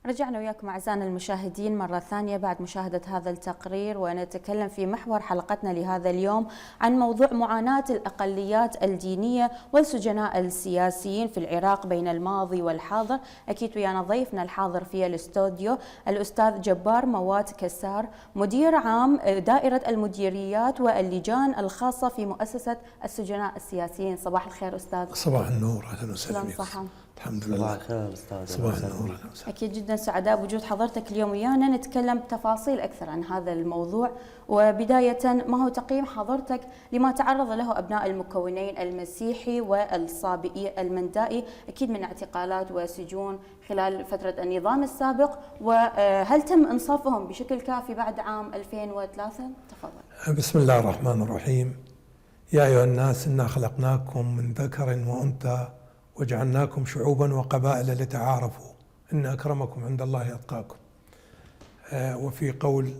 رجعنا وياكم أعزائنا المشاهدين مرة ثانية بعد مشاهدة هذا التقرير، ونتكلم في محور حلقتنا لهذا اليوم عن موضوع معاناة الأقليات الدينية والسجناء السياسيين في العراق بين الماضي والحاضر. أكيد ويانا ضيفنا الحاضر في الاستوديو الأستاذ جبار موات كسار، مدير عام دائرة المديريات واللجان الخاصة في مؤسسة السجناء السياسيين. صباح الخير أستاذ. صباح النور، أهلا وسهلا بك. الحمد لله. صباح الخير أستاذ. صباح النور. أكيد جدا سعداء بوجود حضرتك اليوم ويانا نتكلم بتفاصيل أكثر عن هذا الموضوع. وبداية، ما هو تقييم حضرتك لما تعرض له أبناء المكونين المسيحي والصابئي المندائي أكيد من اعتقالات وسجون خلال فترة النظام السابق، وهل تم إنصافهم بشكل كافي بعد عام 2003؟ تفضل. بسم الله الرحمن الرحيم. يا أيها الناس إنا خلقناكم من ذكر وأنثى وجعلناكم شعوبا وقبائل لتعارفوا إن أكرمكم عند الله أتقاكم. وفي قول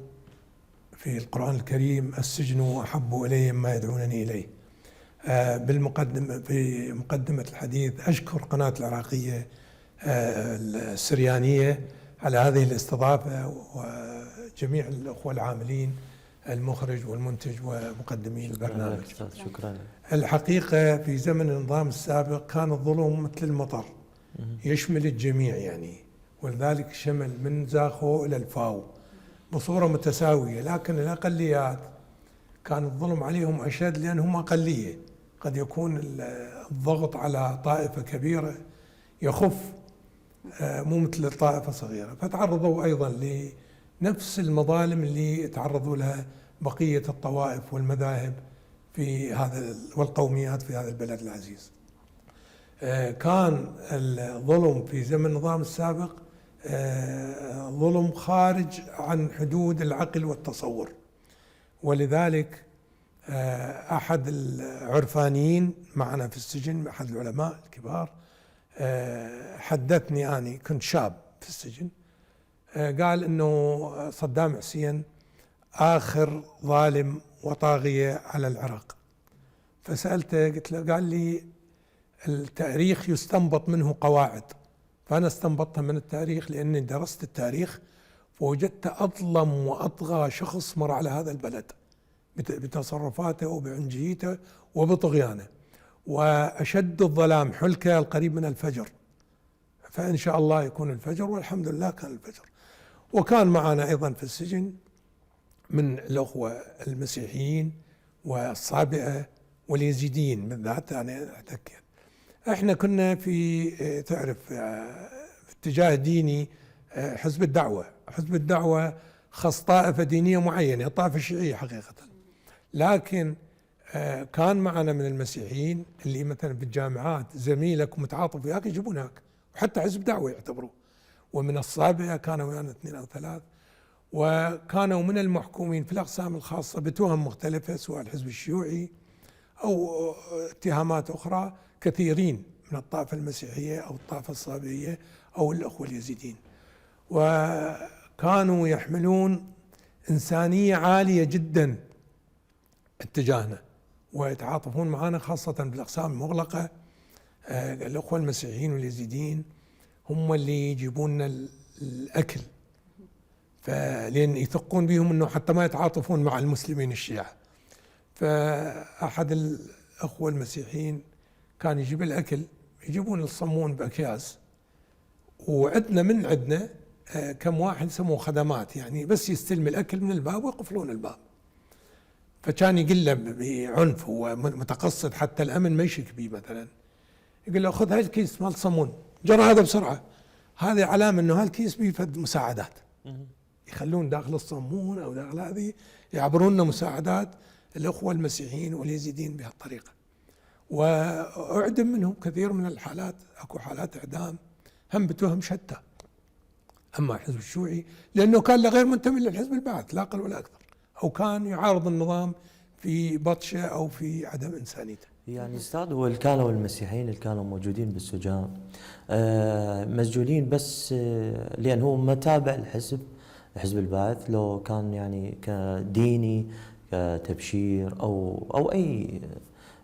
في القرآن الكريم: السجن أحب إلي ما يدعونني إليه. في مقدمة الحديث أشكر قناة العراقية السريانية على هذه الاستضافة، وجميع الأخوة العاملين، المخرج والمنتج ومقدمين البرنامج. شكرا. الحقيقة في زمن النظام السابق كان الظلم مثل المطر يشمل الجميع يعني، ولذلك شمل من زاخو إلى الفاو بصورة متساوية، لكن الأقليات كان الظلم عليهم أشد لأنهم أقلية. قد يكون الضغط على طائفة كبيرة يخف، مو مثل طائفة صغيرة، فتعرضوا أيضا لنفس المظالم اللي تعرضوا لها بقية الطوائف والمذاهب في هذا والقوميات في هذا البلد العزيز. كان الظلم في زمن النظام السابق ظلم خارج عن حدود العقل والتصور، ولذلك أحد العرفانيين معنا في السجن، أحد العلماء الكبار، حدثني، أنا كنت شاب في السجن، قال إنه صدام حسين آخر ظالم وطاغية على العراق. فسألته قلت له، قال لي التاريخ يستنبط منه قواعد، فأنا استنبطتها من التاريخ لأني درست التاريخ، فوجدت أظلم وأطغى شخص مر على هذا البلد بتصرفاته وبعنجهيته وبطغيانه، وأشد الظلام حلكة القريب من الفجر، فإن شاء الله يكون الفجر، والحمد لله كان الفجر. وكان معنا أيضا في السجن من الأخوة المسيحيين والصابئة واليزيديين بالذات. أنا أتأكد إحنا كنا في تعرف في اتجاه ديني، حزب الدعوة. حزب الدعوة خص طائفة دينية معينة، الطائفة الشيعية حقيقة، لكن كان معنا من المسيحيين اللي مثلا في الجامعات زميلك ومتعاطف وياك يجيبونك، وحتى حزب دعوة يعتبروه. ومن الصابئة كانوا ويانا 2 أو 3، وكانوا من المحكومين في الأقسام الخاصة بتهم مختلفة، سواء الحزب الشيوعي أو اتهامات أخرى، كثيرين من الطائفة المسيحية أو الطائفة الصابئية أو الأخوة اليزيديين، وكانوا يحملون إنسانية عالية جدا اتجاهنا ويتعاطفون معنا، خاصة في الأقسام المغلقة. الأخوة المسيحيين واليزيديين هم اللي يجيبون لنا الأكل، فلين يثقون بهم انه حتى ما يتعاطفون مع المسلمين الشيعة. فأحد الأخوة المسيحيين كان يجيب الأكل، يجيبون الصمون بأكياس، وعندنا كم واحد يسموه خدمات، يعني بس يستلم الأكل من الباب ويقفلون الباب. فكان يقول له بعنف، هو متقصد حتى الأمن ما يشك بيه، مثلا يقول له خذ هاي الكيس مال صمون، جرى هذا بسرعة، هذه علامة انه هالكيس بيفد مساعدات، يخلون داخل الصمون او داخل هذه يعبرون لنا مساعدات الاخوه المسيحيين واليزيديين بهالطريقه. واعدم منهم كثير من الحالات، اكو حالات اعدام هم بتهم شتى. اما الحزب الشيوعي لانه كان غير منتمي للحزب البعث لا اقل ولا اكثر، او كان يعارض النظام في بطشه او في عدم انسانيته. يعني استاذ، هو كانوا المسيحيين اللي كانوا موجودين بالسجان مسجونين بس لان هو متابع حزب البعث، لو كان يعني كديني كتبشير او اي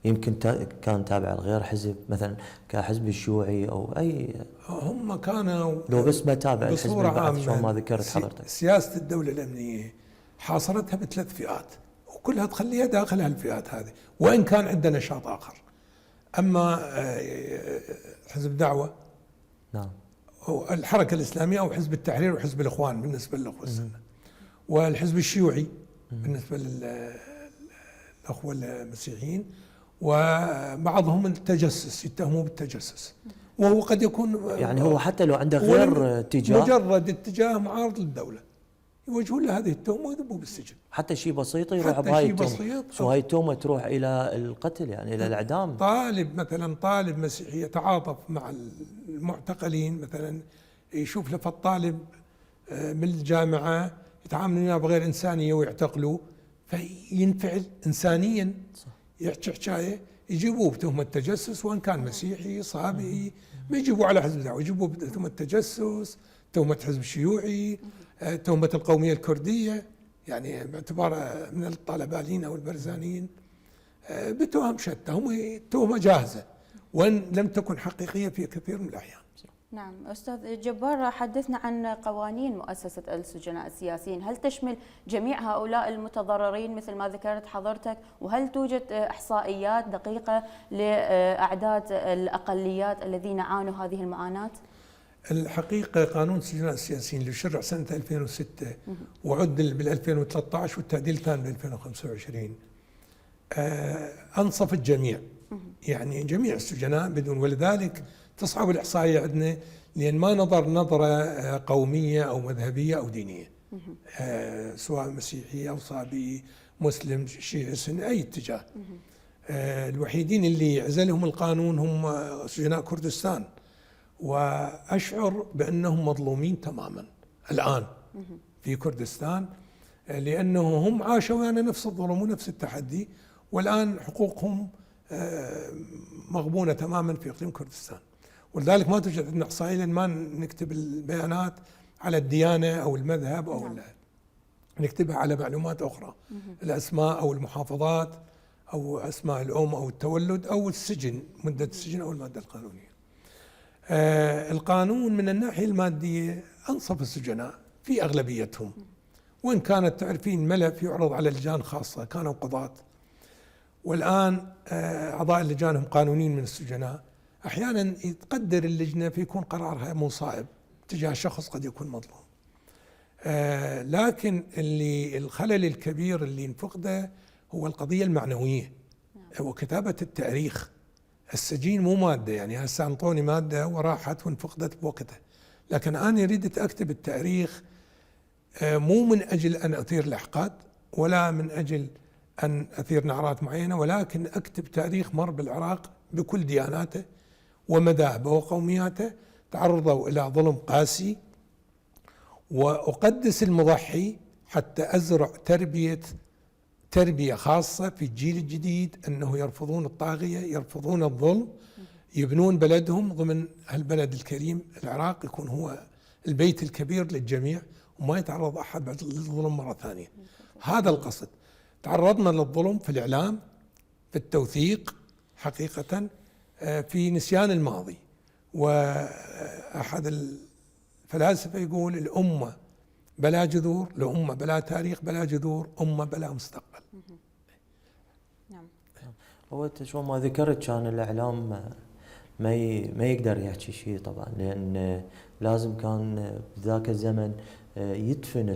يمكن كان تابع لغير حزب مثلا كحزب الشيوعي او اي. هم كانوا لو بس ما تابع الحزب بصورة البعث شلون ما عامة ذكرت حضرتك. سياسة الدولة الأمنية حاصرتها بثلاث فئات وكلها تخليها داخل هالفئات هذه، وإن كان عندنا نشاط آخر. أما حزب دعوة نعم، أو الحركة الإسلامية أو حزب التحرير وحزب الإخوان بالنسبة للأخوة السنة، والحزب الشيوعي بالنسبة للأخوة المسيحيين، وبعضهم التجسس، يتهموا بالتجسس، وهو قد يكون يعني هو حتى لو عنده غير اتجاه، مجرد اتجاه معارض للدولة يوجهون له هذه التهمة ويذبوا بالسجن. حتى شيء بسيط يروح حتى بهاي شيء التهمة، بسيط، وهاي التهمة تروح إلى القتل، يعني إلى الإعدام. طالب مثلا، طالب مسيحي يتعاطف مع المعتقلين مثلا، يشوف لفت طالب من الجامعة يتعاملون وياه بغير إنسانية ويعتقلوه، فينفعل إنسانيا، يحكي حكاية يجيبوه بتهمة تجسس، وإن كان مسيحي صابئي ما يجيبوه على حزب الدعوة، يجيبوه بتهمة تجسس، تهمة حزب الشيوعي، تهمة القومية الكردية، يعني باعتباره من الطالبانيين أو البرزانيين، بتهم شتى، هم تهمة جاهزة وإن لم تكن حقيقية في كثير من الأحيان. نعم أستاذ جبار، حدثنا عن قوانين مؤسسة السجناء السياسيين، هل تشمل جميع هؤلاء المتضررين مثل ما ذكرت حضرتك؟ وهل توجد إحصائيات دقيقة لأعداد الأقليات الذين عانوا هذه المعاناة؟ الحقيقة قانون السجناء السياسيين اللي شرع سنة 2006 وعدل بال 2013 والتعديل الثاني بال 2025 أنصف الجميع، يعني جميع السجناء بدون، ولذلك تصعب الإحصائية عندنا، لأن ما نظر نظرة قومية أو مذهبية أو دينية، سواء مسيحي أو صابي مسلم شيعي سني أي اتجاه. الوحيدين اللي عزلهم القانون هم سجناء كردستان، وأشعر بأنهم مظلومين تماما الآن في كردستان، لأنه هم عاشوا يعني نفس الظلم ونفس التحدي، والآن حقوقهم مغبونة تماما في إقليم كردستان. ولذلك ما توجد عندنا إحصائية، لأن ما نكتب البيانات على الديانة أو المذهب أو نكتبها على معلومات أخرى، الأسماء أو المحافظات أو أسماء الأم أو التولد أو السجن، مدة السجن أو المادة القانونية. القانون من الناحية المادية أنصف السجناء في أغلبيتهم، وإن كانت تعرفين ملف يعرض على لجان خاصة كانوا قضاة، والآن أعضاء اللجان هم قانونيين من السجناء. أحيانا يتقدر اللجنة فيكون قرارها مصائب تجاه شخص قد يكون مظلوم، لكن الخلل الكبير اللي نفقده هو القضية المعنوية وكتابة التاريخ. السجين مو مادة، يعني هسه انطوني مادة وراحت وانفقدت بوقتها، لكن أنا أريد أكتب التاريخ مو من أجل أن أثير الأحقاد ولا من أجل أن أثير نعرات معينة، ولكن أكتب تاريخ مر بالعراق بكل دياناته ومذاهبه وقومياته، تعرضوا إلى ظلم قاسي، وأقدس المضحي حتى أزرع تربية خاصة في الجيل الجديد، أنه يرفضون الطاغية، يرفضون الظلم، يبنون بلدهم ضمن هالبلد الكريم العراق، يكون هو البيت الكبير للجميع وما يتعرض أحد بعد للظلم مرة ثانية. هذا القصد. تعرضنا للظلم في الإعلام، في التوثيق حقيقة، في نسيان الماضي. وأحد الفلاسفة يقول الأمة بلا جذور، الأمة بلا تاريخ بلا جذور، أمة بلا مستقبل. نعم. هو شو ما ذكرت كان الإعلام ما يقدر يحكي شيء طبعا، لأن لازم كان بذاك الزمن يدفن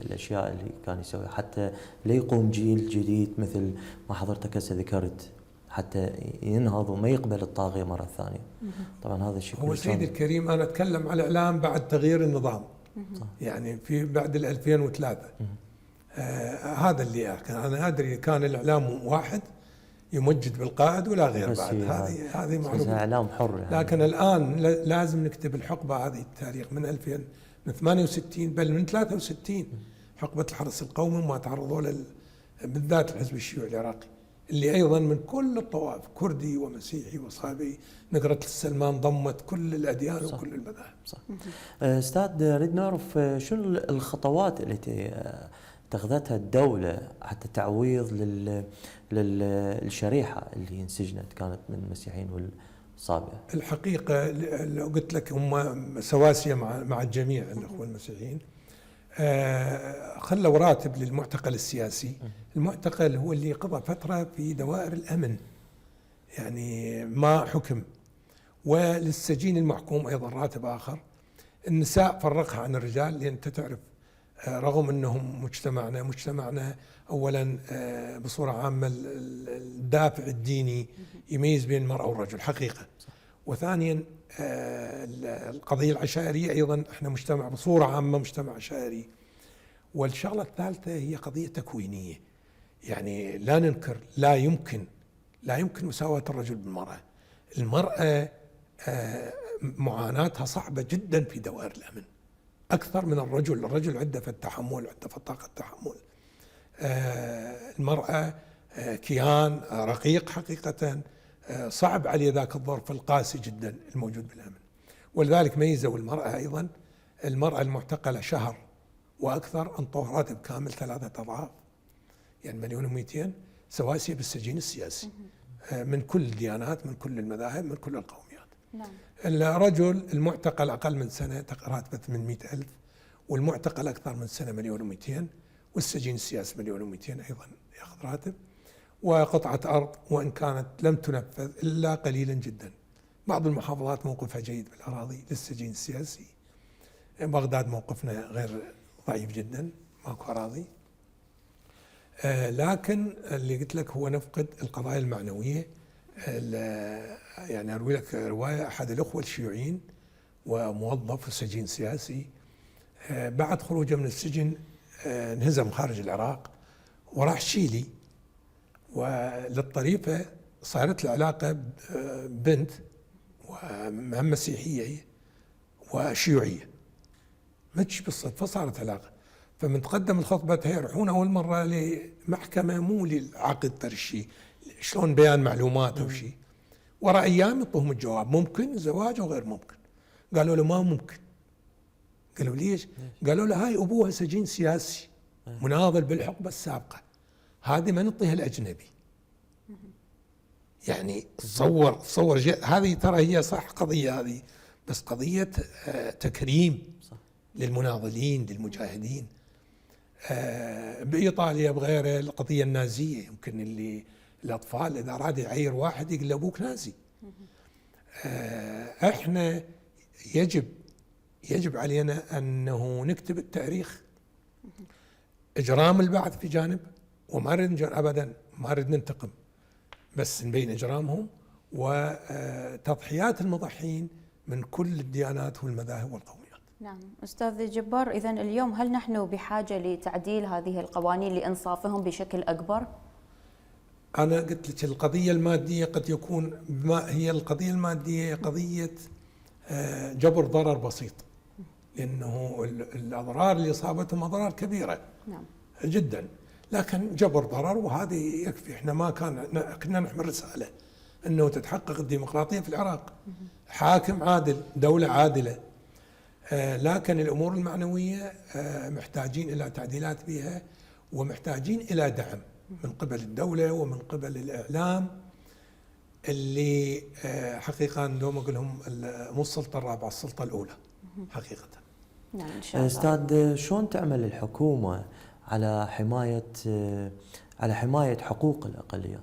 الأشياء اللي كان يسويها حتى لا يقوم جيل جديد مثل ما حضرتك هسه ذكرت، حتى ينهض وما يقبل الطاغية مرة ثانية. طبعا هذا الشيء هو سيدي الكريم، أنا أتكلم على الإعلام بعد تغيير النظام، يعني في بعد 2003. هذا اللي أنا أدري كان الإعلام واحد يمجد بالقائد ولا غير بعد، هذه معلومة. إعلام حر يعني. لكن الآن لازم نكتب الحقبة هذه التاريخ من 2000 من 68 بل من 63، حقبة الحرس القومي وما تعرضوا بالذات الحزب الشيوعي العراقي، اللي أيضا من كل الطوائف، كردي ومسيحي وصابي، نقرة السلمان ضمت كل الأديان وكل المذاهب. صح. أستاذ نريد نعرف شنو الخطوات التي اتخذتها الدولة حتى تعويض للشريحة اللي انسجنت كانت من المسيحيين والصابئة؟ الحقيقة لو قلت لك هم سواسية مع الجميع الأخوة المسيحيين. خلوا راتب للمعتقل السياسي. المعتقل هو اللي قضى فترة في دوائر الأمن، يعني ما حكم، وللسجين المحكوم أيضا راتب آخر. النساء فرقها عن الرجال، لأن أنت تعرف رغم أنهم مجتمعنا أولا بصورة عامة الدافع الديني يميز بين المرأة والرجل حقيقة، وثانيا القضية العشائرية أيضا احنا مجتمع بصورة عامة مجتمع عشائري. والشغلة الثالثة هي قضية تكوينية، يعني لا ننكر لا يمكن مساواة الرجل بالمرأة. المرأة معاناتها صعبة جدا في دوائر الأمن أكثر من الرجل. الرجل عنده في التحمل، عنده في طاقة التحمل. المرأة كيان رقيق حقيقة، صعب عليه ذاك الظرف القاسي جدا الموجود بالأمن. ولذلك ميزوا المرأة أيضا، المرأة المعتقلة شهر وأكثر أنطوها راتب كامل 3 أضعاف، يعني 1,200,000 سواسية بالسجين السياسي من كل الديانات، من كل المذاهب، من كل القوميات. نعم. الرجل المعتقل أقل من سنة راتبه 800,000، والمعتقل أكثر من سنة 1,200,000، والسجين السياسي 1,200,000 أيضا يأخذ راتب. وقطعة أرض وإن كانت لم تنفذ إلا قليلا جدا. بعض المحافظات موقفها جيد بالأراضي للسجين السياسي. بغداد موقفنا غير ضعيف جدا، ماكو أراضي. لكن اللي قلت لك هو نفقد القضايا المعنوية. يعني أروي لك رواية، أحد الأخوة الشيوعيين وموظف في سجين سياسي، بعد خروجه من السجن انهزم خارج العراق وراح شيلي، وللطريفة صارت العلاقة بنت ومع مسيحية وشيوعية، مش بالصدفة صارت علاقة. فمن تقدم الخطبة يروحون أول مرة لمحكمة مو للعقد ترشي، شلون بيان معلومات أو شيء، وراء أيام يطهم الجواب ممكن زواج وغير ممكن. قالوا له ما ممكن. قالوا ليش؟ قالوا له هاي أبوها سجين سياسي مناضل بالحقبة السابقة، هذه ما نعطيها الأجنبي. يعني تصور هذه ترى هي صح قضية هذه، بس قضية تكريم للمناضلين للمجاهدين. بإيطاليا بغيره القضية النازية، يمكن الأطفال إذا أراد يعير واحد يقول له أبوك نازي. إحنا يجب علينا أنه نكتب التاريخ، إجرام البعث في جانب، وما نريد أبدا ما نريد ننتقم، بس نبين إجرامهم وتضحيات المضحين من كل الديانات والمذاهب والقوميات. نعم أستاذ جبار، إذن اليوم هل نحن بحاجة لتعديل هذه القوانين لإنصافهم بشكل أكبر؟ أنا قلت لك القضية المادية قد يكون هي القضية المادية قضية جبر ضرر بسيط، لأنه الأضرار اللي أصابتهم أضرار كبيرة نعم جدا، لكن جبر ضرر وهذه يكفي. احنا ما كنا نحمل رسالة أنه تتحقق الديمقراطية في العراق، حاكم عادل، دولة عادلة. لكن الأمور المعنوية محتاجين إلى تعديلات بها، ومحتاجين إلى دعم من قبل الدولة ومن قبل الإعلام، اللي حقيقة دوم أقول لهم مو السلطة الرابعة، السلطة الأولى حقيقة. نعم إن شاء الله. أستاذ، شلون تعمل الحكومة على حماية حقوق الأقليات؟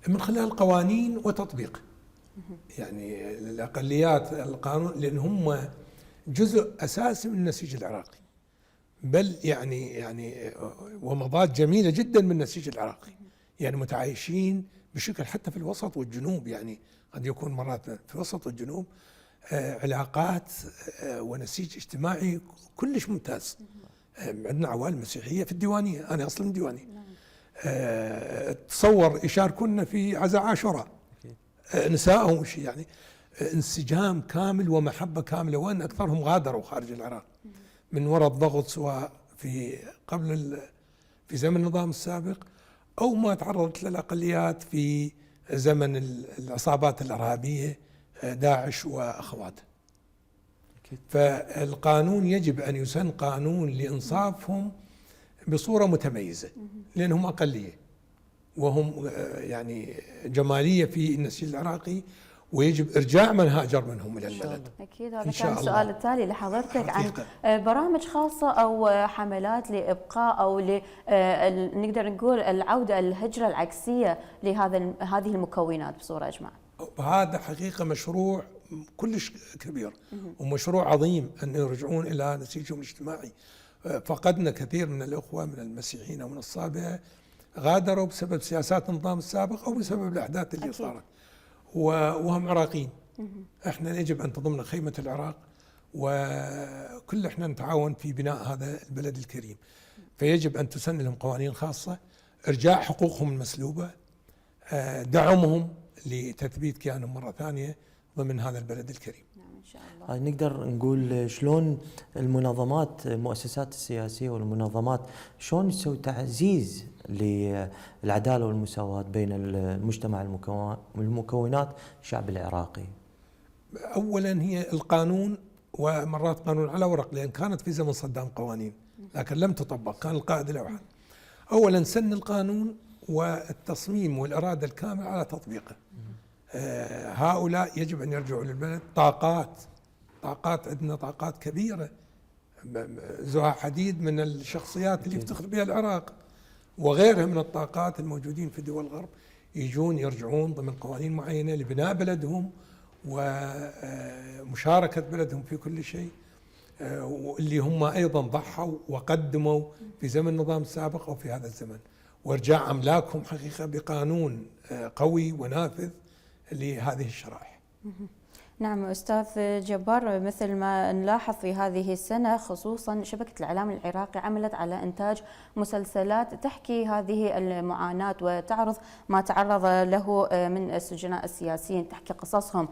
من خلال قوانين وتطبيق. يعني الأقليات القانون، لأن هم جزء أساسي من النسيج العراقي، بل يعني ومضات جميلة جدا من النسيج العراقي، يعني متعايشين بشكل حتى في الوسط والجنوب. يعني قد يكون مرات في الوسط والجنوب علاقات ونسيج اجتماعي كلش ممتاز. عندنا عوائل مسيحية في الديوانية، أنا أصلا من ديوانية. تصور يشاركونا في عزاء عاشوراء نسائهم وشي، يعني انسجام كامل ومحبة كاملة، وأن أكثرهم غادروا خارج العراق من وراء الضغط، سواء في زمن النظام السابق أو ما تعرضت للأقليات في زمن العصابات الإرهابية داعش وأخواته. فالقانون يجب أن يسن قانون لإنصافهم بصورة متميزة، لأنهم أقلية وهم يعني جمالية في النسيج العراقي، ويجب إرجاع من هاجر منهم إلى البلد. أكيد، هذا كان السؤال التالي لحضرتك عن برامج خاصة أو حملات لإبقاء أو نقدر نقول العودة الهجرة العكسية هذه المكونات بصورة أجمع. هذا حقيقة مشروع كلش كبير ومشروع عظيم أن يرجعون إلى نسيجهم الاجتماعي. فقدنا كثير من الأخوة من المسيحيين أو من الصابئة، غادروا بسبب سياسات النظام السابق أو بسبب الأحداث اللي صارت، وهم عراقيين. احنا يجب أن تضمن خيمة العراق، وكل احنا نتعاون في بناء هذا البلد الكريم. فيجب أن تسن لهم قوانين خاصة، إرجاع حقوقهم المسلوبة، دعمهم لتثبيت كيانهم مرة ثانية ضمن هذا البلد الكريم. إن شاء الله. نقدر نقول شلون المنظمات، المؤسسات السياسية والمنظمات شلون تسوي تعزيز للعدالة والمساواة بين المجتمع المكونات الشعب العراقي؟ أولا هي القانون، ومرات قانون على ورق، لأن كانت في زمن صدام قوانين لكن لم تطبق، كان القائد الأوحد. أولا سن القانون والتصميم والإرادة الكاملة على تطبيقه. هؤلاء يجب أن يرجعوا للبلد. طاقات عندنا طاقات كبيرة، زها حديد من الشخصيات اللي يفتخر بها العراق وغيرها من الطاقات الموجودين في دول الغرب، يرجعون ضمن قوانين معينة لبناء بلدهم ومشاركة بلدهم في كل شيء، واللي هم أيضا ضحوا وقدموا في زمن النظام السابق أو في هذا الزمن، وارجاع أملاكهم حقيقة بقانون قوي ونافذ لهذه الشرائح. نعم أستاذ جبار، مثل ما نلاحظ في هذه السنة خصوصا شبكة الإعلام العراقي عملت على إنتاج مسلسلات تحكي هذه المعاناة وتعرض ما تعرض له من السجناء السياسيين، تحكي قصصهم.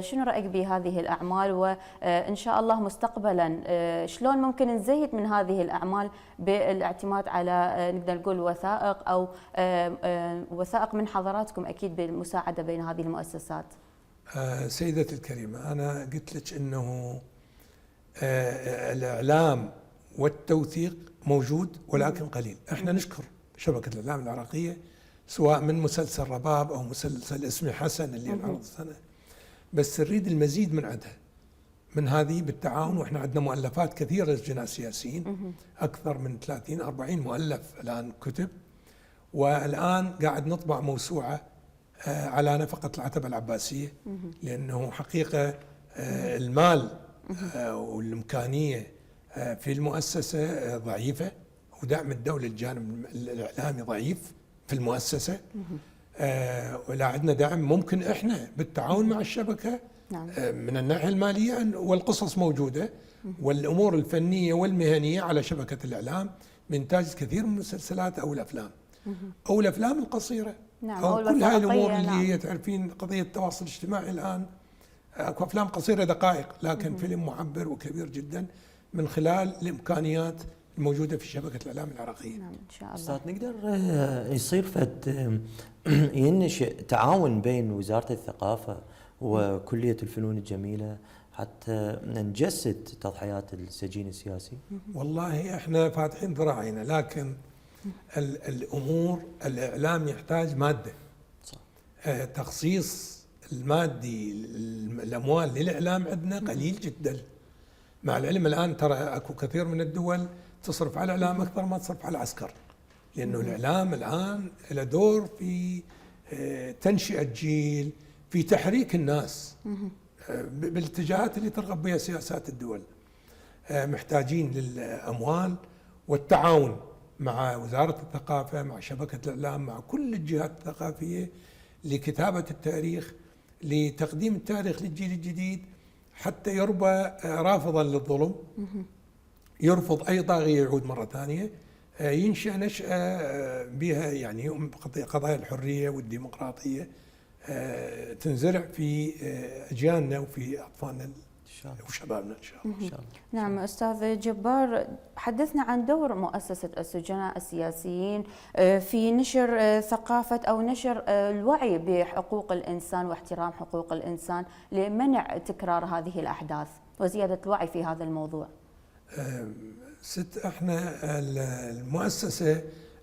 شنو رأيك بهذه الأعمال؟ وإن شاء الله مستقبلا شلون ممكن نزيد من هذه الأعمال بالاعتماد على نقدر نقول وثائق أو وثائق من حضراتكم أكيد بالمساعدة بين هذه المؤسسات؟ سيدتي الكريمة، أنا قلت لك أنه الإعلام والتوثيق موجود ولكن قليل. احنا نشكر شبكة الإعلام العراقية سواء من مسلسل رباب أو مسلسل اسمي حسن اللي انعرض السنة، بس نريد المزيد من عندها من هذه بالتعاون. واحنا عندنا مؤلفات كثيرة للسجناء السياسيين، أكثر من 30-40 مؤلف الآن كتب، والآن قاعد نطبع موسوعة على نفقة العتبة العباسية، لأنه حقيقة المال والإمكانية في المؤسسة ضعيفة، ودعم الدولة الجانب الإعلامي ضعيف في المؤسسة، ولا عندنا دعم. ممكن إحنا بالتعاون مع الشبكة من الناحية المالية، والقصص موجودة، والأمور الفنية والمهنية على شبكة الإعلام بإنتاج كثير من المسلسلات أو الأفلام أو الأفلام القصيرة. نعم، أو كل هاي الأمور اللي هي تعرفين قضية التواصل الاجتماعي الآن، أكو أفلام قصيرة دقائق لكن فيلم معبر وكبير جدا من خلال الإمكانيات الموجودة في شبكة الإعلام العراقية. نعم إن شاء الله. أستاذ، نقدر يصير ينشئ تعاون بين وزارة الثقافة وكلية الفنون الجميلة حتى نجسد تضحيات السجين السياسي؟ والله احنا فاتحين ذراعينا، لكن الأمور الإعلام يحتاج مادة. صح. تخصيص المادي الأموال للإعلام عندنا قليل جدا، مع العلم الآن ترى أكو كثير من الدول تصرف على الإعلام أكثر ما تصرف على العسكر، لأنه الإعلام الآن له دور في تنشئة جيل، في تحريك الناس بالاتجاهات اللي ترغب بها سياسات الدول. محتاجين للأموال والتعاون مع وزارة الثقافة، مع شبكة الإعلام، مع كل الجهات الثقافية لكتابة التاريخ، لتقديم التاريخ للجيل الجديد حتى يربى رافضا للظلم، يرفض أي طاغية يعود مرة ثانية، ينشأ نشأة بها يعني قضايا الحرية والديمقراطية تنزرع في أجيالنا وفي أطفالنا وشبابنا إن شاء الله. نعم أستاذ جبار، حدثنا عن دور مؤسسة السجناء السياسيين في نشر ثقافة أو نشر الوعي بحقوق الإنسان واحترام حقوق الإنسان لمنع تكرار هذه الأحداث وزيادة الوعي في هذا الموضوع. احنا المؤسسة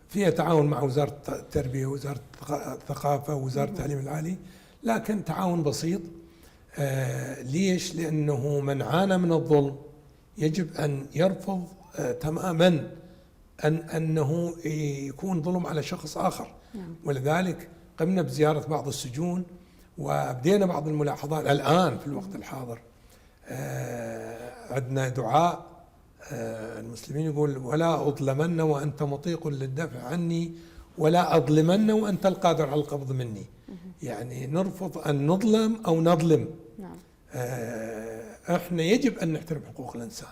فيها تعاون مع وزارة التربية ووزارة الثقافة ووزارة التعليم العالي، لكن تعاون بسيط. ليش؟ لأنه من عانى من الظلم يجب أن يرفض تماما أنه يكون ظلم على شخص آخر. ولذلك قمنا بزيارة بعض السجون وأبدينا بعض الملاحظات الآن في الوقت الحاضر. عندنا دعاء المسلمين يقول: ولا أظلمن وأنت مطيق للدفع عني، ولا أظلمن وأنت القادر على القبض مني. يعني نرفض أن نظلم أو نظلم. احنا يجب أن نحترم حقوق الإنسان،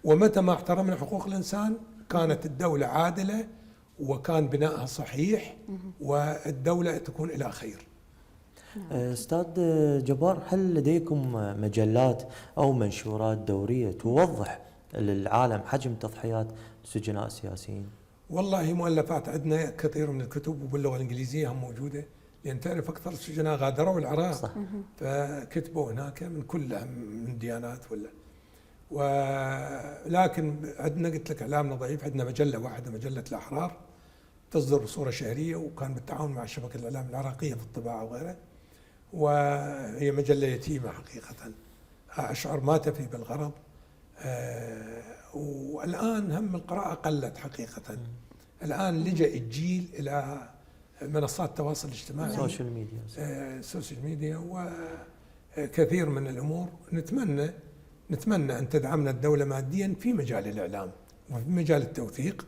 ومتى ما احترمنا حقوق الإنسان كانت الدولة عادلة وكان بنائها صحيح والدولة تكون إلى خير. أستاذ جبار، هل لديكم مجلات أو منشورات دورية توضح للعالم حجم تضحيات السجناء السياسيين؟ والله مؤلفات عندنا كثير من الكتب وباللغة الإنجليزية هم موجودة، لأن تعرف أكثر السجناء غادروا العراق. صح. فكتبوا هناك من كل من ديانات ولكن عندنا قلت لك إعلامنا ضعيف. عندنا مجلة واحدة، مجلة الأحرار، تصدر صورة شهرية، وكان بالتعاون مع شبكة الإعلام العراقية في الطباعة وغيرها، وهي مجلة يتيمة حقيقة، أشعر ما تفي بالغرض. والآن هم القراءة قلت حقيقة. الآن لجأ الجيل إلى منصات التواصل الاجتماعي، السوشيال ميديا وكثير من الأمور. نتمنى أن تدعمنا الدولة ماديا في مجال الإعلام وفي مجال التوثيق،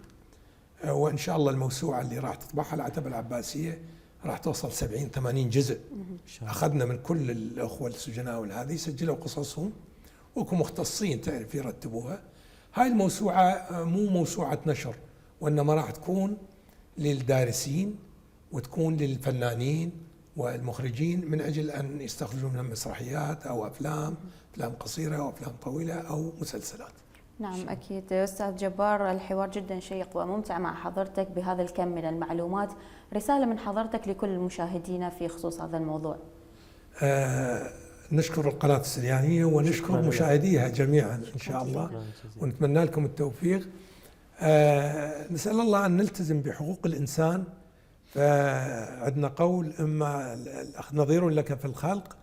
وإن شاء الله الموسوعة اللي راح تطبعها العتبة العباسية راح توصل 70-80 جزء. أخذنا من كل الأخوة السجناء والهذه سجلوا قصصهم وكم مختصين تعرف يرتبوها. هاي الموسوعة مو موسوعة نشر، وإنما راح تكون للدارسين وتكون للفنانين والمخرجين من أجل أن يستخرجوا منها مسرحيات أو أفلام قصيرة أو أفلام طويلة أو مسلسلات. نعم أكيد أستاذ جبار، الحوار جدا شيق وممتع مع حضرتك بهذا الكم من المعلومات. رسالة من حضرتك لكل المشاهدين في خصوص هذا الموضوع. نشكر القناة السريانية ونشكر مشاهديها جميعا إن شاء الله، ونتمنى لكم التوفيق. نسأل الله أن نلتزم بحقوق الإنسان. فعندنا قول: إما نظير لك في الخلق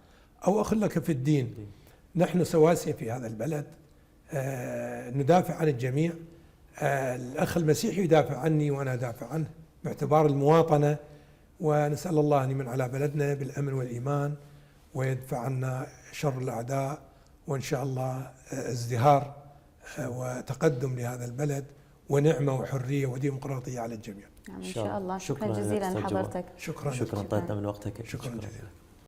أو أخ لك في الدين. نحن سواسية في هذا البلد، ندافع عن الجميع. الأخ المسيحي يدافع عني وأنا أدافع عنه باعتبار المواطنة، ونسأل الله أن يمن على بلدنا بالأمن والإيمان ويدفع عنا شر الأعداء، وإن شاء الله ازدهار وتقدم لهذا البلد ونعمة وحرية وديمقراطية على الجميع. إن شاء الله. شكرا جزيلا لحضرتك. شكرا طيب من وقتك. شكرا جزيلا.